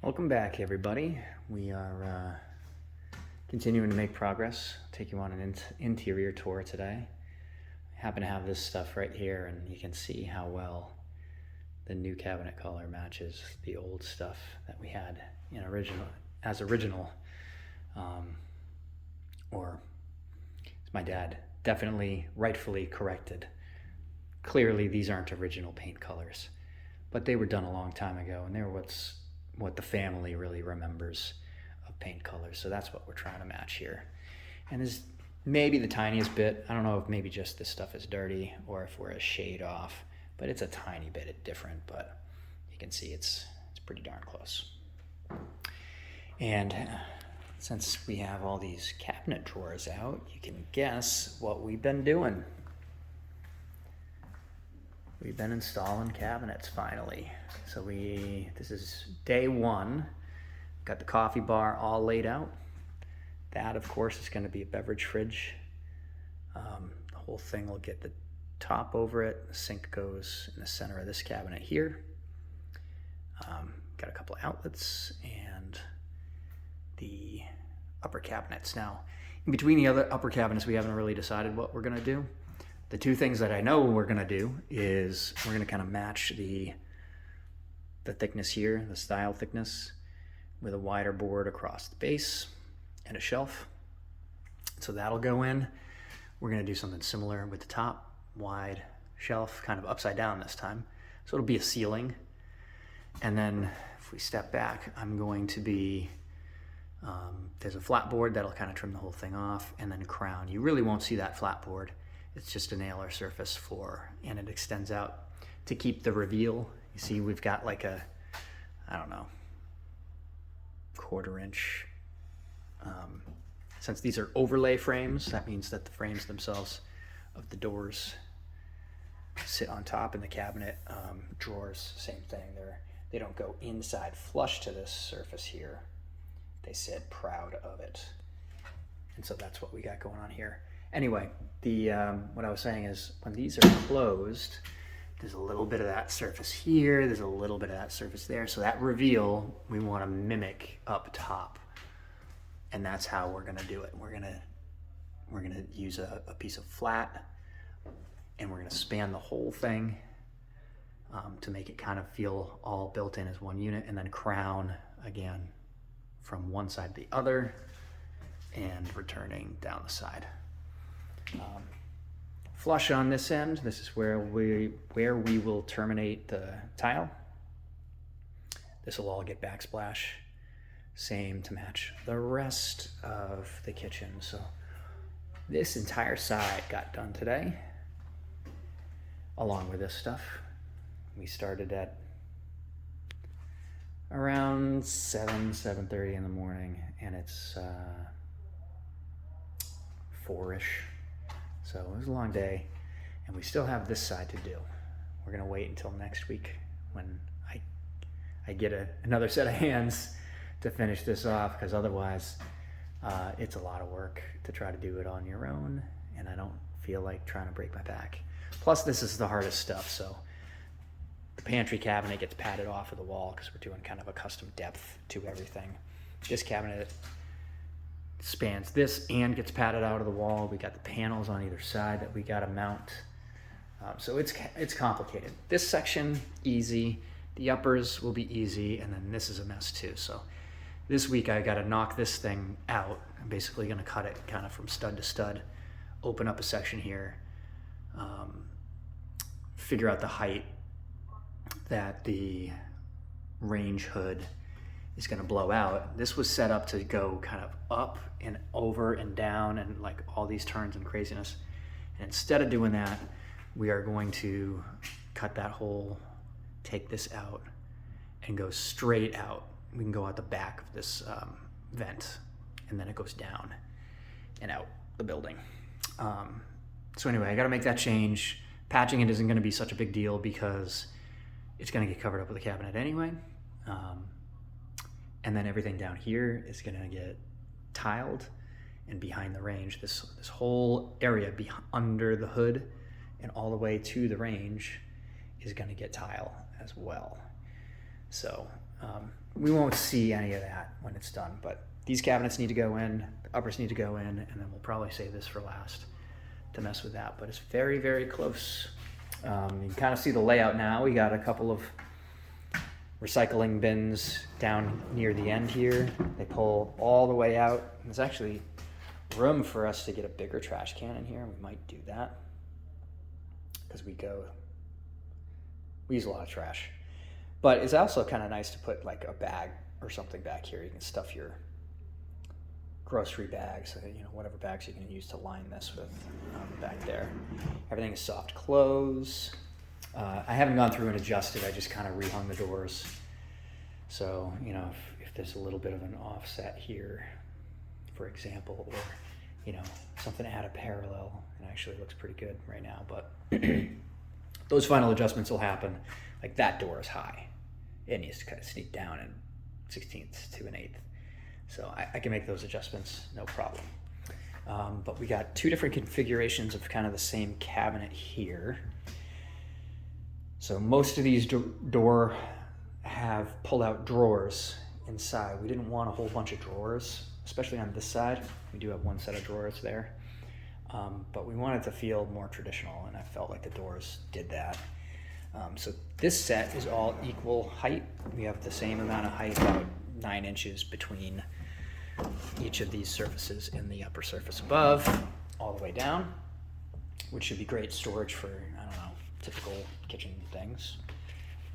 Welcome back, everybody. We are continuing to make progress. I'll take you on an interior tour today. I happen to have this stuff right here, and you can see how well the new cabinet color matches the old stuff that we had in original, or as my dad definitely rightfully corrected. Clearly, these aren't original paint colors, but they were done a long time ago, and they were what the family really remembers of paint colors. So that's what we're trying to match here. And there's maybe the tiniest bit. I don't know if maybe just this stuff is dirty or if we're a shade off, but it's a tiny bit different, but you can see it's pretty darn close. And since we have all these cabinet drawers out, you can guess what we've been doing. We've been installing cabinets finally. So this is day one. Got the coffee bar all laid out. That, of course, is going to be a beverage fridge. The whole thing will get the top over it. The sink goes in the center of this cabinet here. Got a couple of outlets and the upper cabinets. Now, in between the other upper cabinets, we haven't really decided what we're going to do. The two things that I know we're going to do is we're going to kind of match the thickness here, the style thickness, with a wider board across the base and a shelf. So that'll go in. We're going to do something similar with the top, wide shelf, kind of upside down this time. So it'll be a ceiling. And then if we step back, I'm going to be, there's a flat board that'll kind of trim the whole thing off, and then a crown. You really won't see that flat board. It's just a nailer surface floor, and it extends out to keep the reveal. You see, we've got like a, I don't know, 1/4 inch. Since these are overlay frames, that means that the frames themselves of the doors sit on top, and the cabinet drawers, same thing. They don't go inside flush to this surface here. They sit proud of it. And so that's what we got going on here. Anyway, what I was saying is when these are closed, there's a little bit of that surface here, there's a little bit of that surface there. So that reveal, we want to mimic up top. And that's how we're going to do it. We're going to use a piece of flat, and we're going to span the whole thing to make it kind of feel all built in as one unit, and then crown again from one side to the other and returning down the side. Flush on this end, this is where we will terminate the tile. This will all get backsplash. Same to match the rest of the kitchen. So this entire side got done today, along with this stuff. We started at around 7:30 in the morning, and it's 4-ish. So it was a long day, and we still have this side to do. We're gonna wait until next week when I get another set of hands to finish this off, because otherwise it's a lot of work to try to do it on your own, and I don't feel like trying to break my back. Plus, this is the hardest stuff, so the pantry cabinet gets padded off of the wall because we're doing kind of a custom depth to everything. This cabinet spans this and gets padded out of the wall. We got the panels on either side that we got to mount. So it's complicated. This section, easy. The uppers will be easy, and then this is a mess too. So this week I got to knock this thing out. I'm basically going to cut it kind of from stud to stud, open up a section here, figure out the height that the range hood is going to blow out. This was set up to go kind of up and over and down and like all these turns and craziness. And instead of doing that, we are going to cut that hole, take this out, and go straight out. We can go out the back of this vent, and then it goes down and out the building. So anyway, I got to make that change. Patching it isn't going to be such a big deal because it's going to get covered up with a cabinet anyway. And then everything down here is going to get tiled, and behind the range, this whole area under the hood and all the way to the range is going to get tile as well. So we won't see any of that when it's done. But these cabinets need to go in, the uppers need to go in, and then we'll probably save this for last to mess with that. But it's very, very close. You can kind of see the layout now. We got a couple of recycling bins down near the end here. They pull all the way out. There's actually room for us to get a bigger trash can in here. We might do that because we use a lot of trash. But it's also kind of nice to put like a bag or something back here. You can stuff your grocery bags, whatever bags you can use to line this with back there. Everything is soft close. I haven't gone through and adjusted. I just kind of rehung the doors. So, if there's a little bit of an offset here, for example, or, something to add a parallel, it actually looks pretty good right now. But those final adjustments will happen. Like that door is high. It needs to kind of sneak down in 1/16 to an 1/8. So I can make those adjustments, no problem. But we got two different configurations of kind of the same cabinet here. So most of these door have pull-out drawers inside. We didn't want a whole bunch of drawers, especially on this side. We do have one set of drawers there. But we wanted to feel more traditional, and I felt like the doors did that. So this set is all equal height. We have the same amount of height, about 9 inches between each of these surfaces and the upper surface above, all the way down, which should be great storage for, typical kitchen things.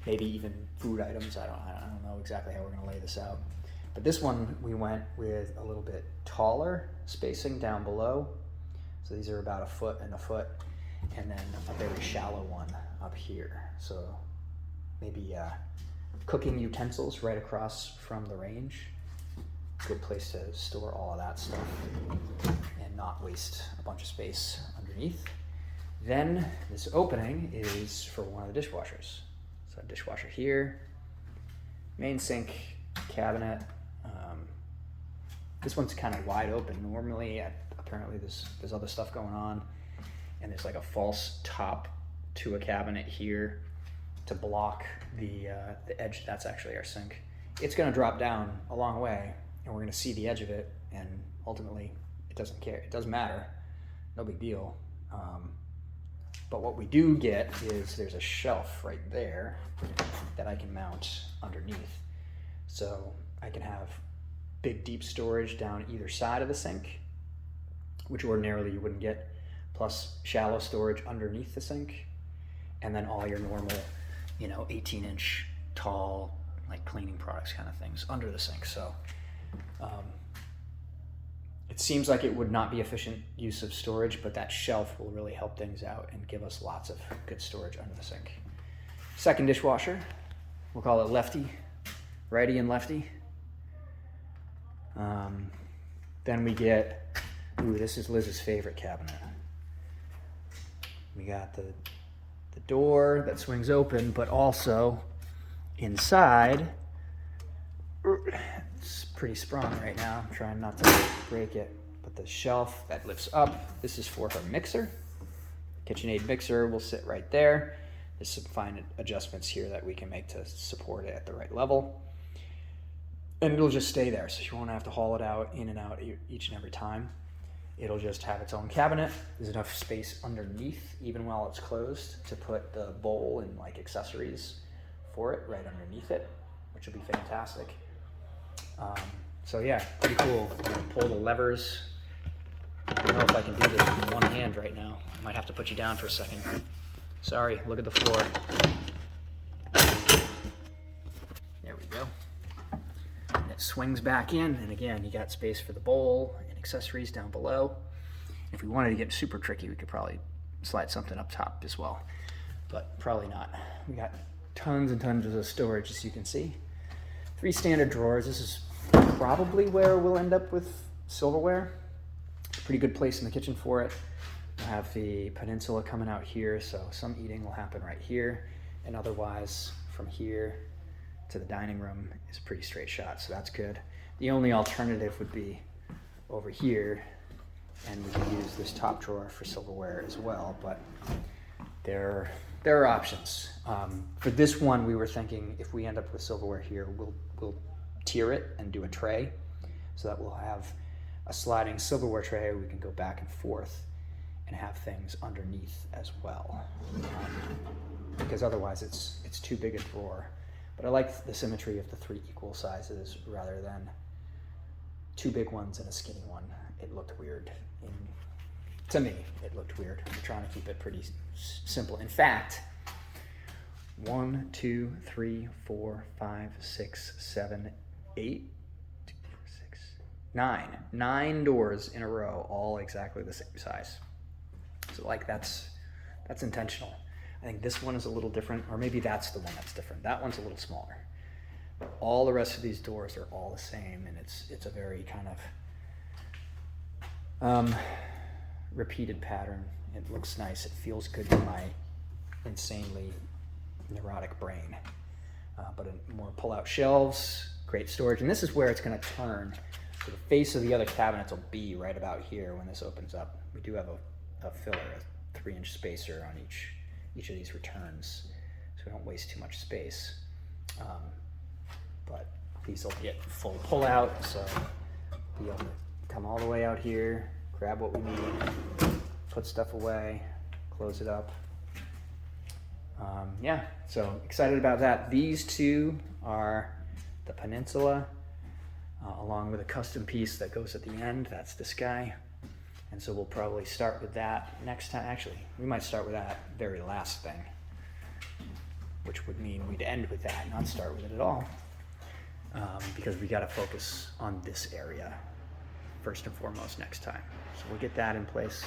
Maybe even food items. I don't know exactly how we're going to lay this out. But this one, we went with a little bit taller spacing down below. So these are about 1 foot and 1 foot, and then a very shallow one up here. So maybe cooking utensils right across from the range. Good place to store all of that stuff and not waste a bunch of space underneath. Then this opening is for one of the dishwashers. So a dishwasher here, main sink, cabinet. This one's kind of wide open. Normally, apparently there's other stuff going on, and there's like a false top to a cabinet here to block the edge. That's actually our sink. It's going to drop down a long way, and we're going to see the edge of it, and ultimately it doesn't care. It doesn't matter. No big deal. But what we do get is there's a shelf right there that I can mount underneath. So I can have big deep storage down either side of the sink, which ordinarily you wouldn't get, plus shallow storage underneath the sink, and then all your normal, 18-inch tall, like cleaning products kind of things under the sink. So it seems like it would not be efficient use of storage, but that shelf will really help things out and give us lots of good storage under the sink. Second dishwasher, we'll call it lefty, righty and lefty. Then we get, this is Liz's favorite cabinet. We got the door that swings open, but also inside, it's pretty sprung right now. I'm trying not to break it, but the shelf that lifts up, this is for her mixer. KitchenAid mixer will sit right there. There's some fine adjustments here that we can make to support it at the right level. And it'll just stay there, so you won't have to haul it out, in and out each and every time. It'll just have its own cabinet. There's enough space underneath, even while it's closed, to put the bowl and like accessories for it right underneath it, which will be fantastic. So yeah, pretty cool. I'm gonna pull the levers. I don't know if I can do this with one hand right now. I might have to put you down for a second. Sorry, look at the floor. There we go. And it swings back in, and again, you got space for the bowl and accessories down below. If we wanted to get super tricky, we could probably slide something up top as well, but probably not. We got tons and tons of storage, as you can see. 3 standard drawers. This is probably where we'll end up with silverware. Pretty good place in the kitchen for it. We'll have the peninsula coming out here, so some eating will happen right here, and otherwise from here to the dining room is a pretty straight shot, so that's good. The only alternative would be over here, and we can use this top drawer for silverware as well, but they're there are options. For this one, we were thinking if we end up with silverware here, we'll tier it and do a tray, so that we'll have a sliding silverware tray. We can go back and forth and have things underneath as well, because otherwise it's too big a drawer. But I like the symmetry of the 3 equal sizes rather than 2 big ones and a skinny one. It looked weird. To me, it looked weird. We're trying to keep it pretty simple. In fact, 1, 2, 3, 4, 5, 6, 7, 8, 2, 4, 6, 9. 9 doors in a row, all exactly the same size. So like that's intentional. I think this one is a little different, or maybe that's the one that's different. That one's a little smaller. But all the rest of these doors are all the same, and it's a very kind of repeated pattern. It looks nice. It feels good to my insanely neurotic brain. But more pull-out shelves, great storage, and this is where it's going to turn. So the face of the other cabinets will be right about here when this opens up. We do have a filler, a 3-inch spacer on each of these returns, so we don't waste too much space. But these will get full pull-out, so we'll be able to come all the way out here, grab what we need, put stuff away, close it up. Yeah, so excited about that. These two are the Peninsula, along with a custom piece that goes at the end. That's this guy. And so we'll probably start with that next time. Actually, we might start with that very last thing, which would mean we'd end with that, not start with it at all, because we got to focus on this area first and foremost next time. So we'll get that in place.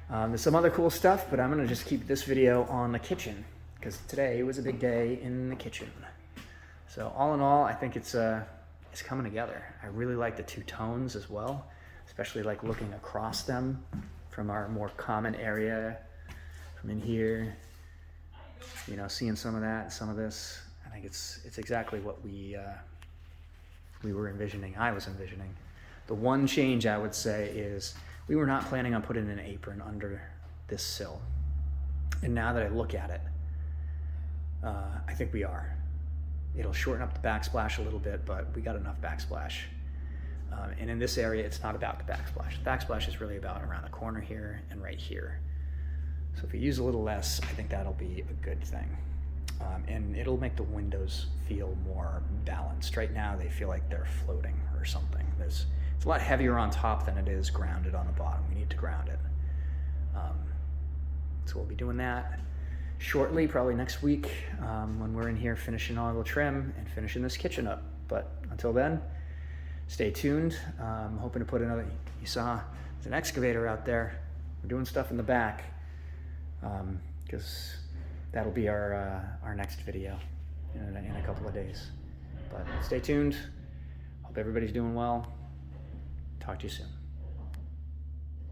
There's some other cool stuff, but I'm going to just keep this video on the kitchen, because today was a big day in the kitchen. So all in all, I think it's coming together. I really like the 2 tones as well, especially like looking across them from our more common area from in here, you know, seeing some of that, some of this. I think it's exactly what we were envisioning. I was envisioning. The one change I would say is we were not planning on putting an apron under this sill. And now that I look at it, I think we are. It'll shorten up the backsplash a little bit, but we got enough backsplash. And in this area, it's not about the backsplash. The backsplash is really about around the corner here and right here. So if we use a little less, I think that'll be a good thing. And it'll make the windows feel more balanced. Right now, they feel like they're floating or something. It's a lot heavier on top than it is grounded on the bottom. We need to ground it. So we'll be doing that shortly, probably next week, when we're in here finishing all the trim and finishing this kitchen up. But until then, stay tuned. I'm hoping to put another, you saw there's an excavator out there. We're doing stuff in the back, because that'll be our next video in a couple of days. But stay tuned. Hope everybody's doing well. Talk to you soon.